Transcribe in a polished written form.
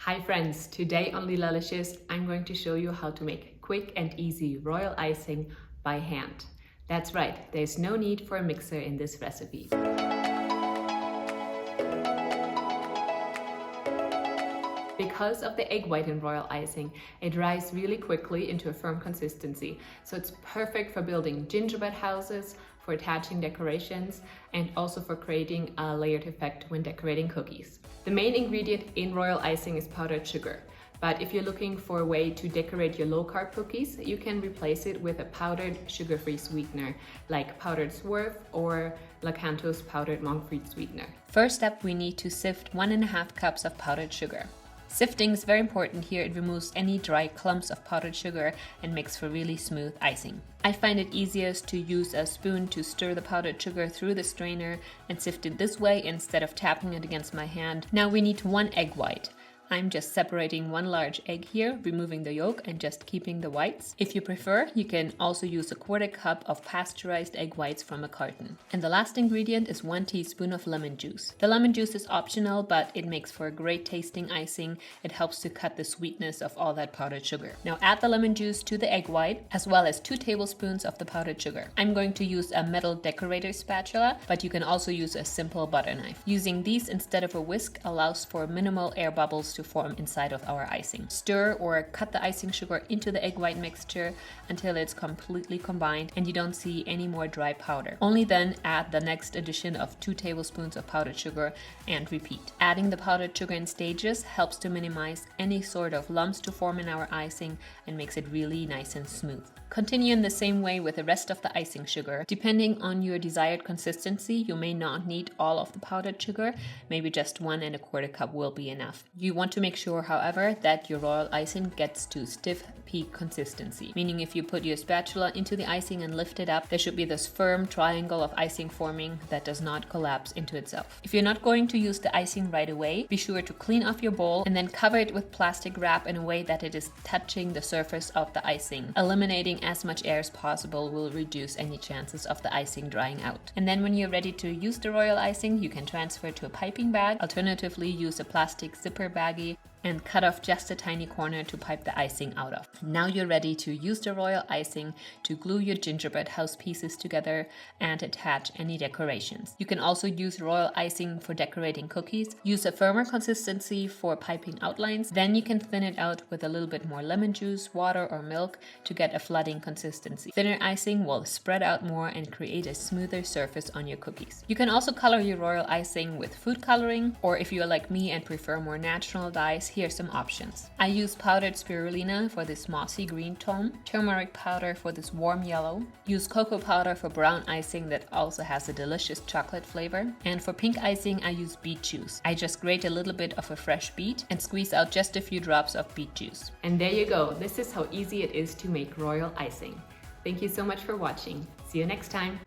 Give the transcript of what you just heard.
Hi friends, today on Leelalicious I'm going to show you how to make quick and easy royal icing by hand. That's right, there's no need for a mixer in this recipe. Because of the egg white in royal icing, it dries really quickly into a firm consistency, so it's perfect for building gingerbread houses, for attaching decorations, and also for creating a layered effect when decorating cookies. The main ingredient in royal icing is powdered sugar, but if you're looking for a way to decorate your low-carb cookies, you can replace it with a powdered sugar-free sweetener like powdered swerve or Lakanto's powdered monk-fruit sweetener. First up, we need to sift 1.5 cups of powdered sugar. Sifting is very important here. It removes any dry clumps of powdered sugar and makes for really smooth icing. I find it easiest to use a spoon to stir the powdered sugar through the strainer and sift it this way instead of tapping it against my hand. Now we need 1 egg white. I'm just separating 1 large egg here, removing the yolk and just keeping the whites. If you prefer, you can also use a 1/4 cup of pasteurized egg whites from a carton. And the last ingredient is 1 teaspoon of lemon juice. The lemon juice is optional, but it makes for a great tasting icing. It helps to cut the sweetness of all that powdered sugar. Now add the lemon juice to the egg white, as well as 2 tablespoons of the powdered sugar. I'm going to use a metal decorator spatula, but you can also use a simple butter knife. Using these instead of a whisk allows for minimal air bubbles to form inside of our icing. Stir or cut the icing sugar into the egg white mixture until it's completely combined and you don't see any more dry powder. Only then add the next addition of 2 tablespoons of powdered sugar and repeat. Adding the powdered sugar in stages helps to minimize any sort of lumps to form in our icing and makes it really nice and smooth. Continue in the same way with the rest of the icing sugar. Depending on your desired consistency, you may not need all of the powdered sugar. Maybe just 1.25 cup will be enough. You want to make sure, however, that your royal icing gets to stiff peak consistency, meaning if you put your spatula into the icing and lift it up, there should be this firm triangle of icing forming that does not collapse into itself. If you're not going to use the icing right away, be sure to clean off your bowl and then cover it with plastic wrap in a way that it is touching the surface of the icing. Eliminating as much air as possible will reduce any chances of the icing drying out. And then when you're ready to use the royal icing, you can transfer to a piping bag. Alternatively, use a plastic zipper baggie and cut off just a tiny corner to pipe the icing out of. Now you're ready to use the royal icing to glue your gingerbread house pieces together and attach any decorations. You can also use royal icing for decorating cookies. Use a firmer consistency for piping outlines. Then you can thin it out with a little bit more lemon juice, water, or milk to get a flooding consistency. Thinner icing will spread out more and create a smoother surface on your cookies. You can also color your royal icing with food coloring, or if you're like me and prefer more natural dyes, here's some options. I use powdered spirulina for this mossy green tone, turmeric powder for this warm yellow, use cocoa powder for brown icing that also has a delicious chocolate flavor, and for pink icing I use beet juice. I just grate a little bit of a fresh beet and squeeze out just a few drops of beet juice. And there you go, this is how easy it is to make royal icing. Thank you so much for watching. See you next time.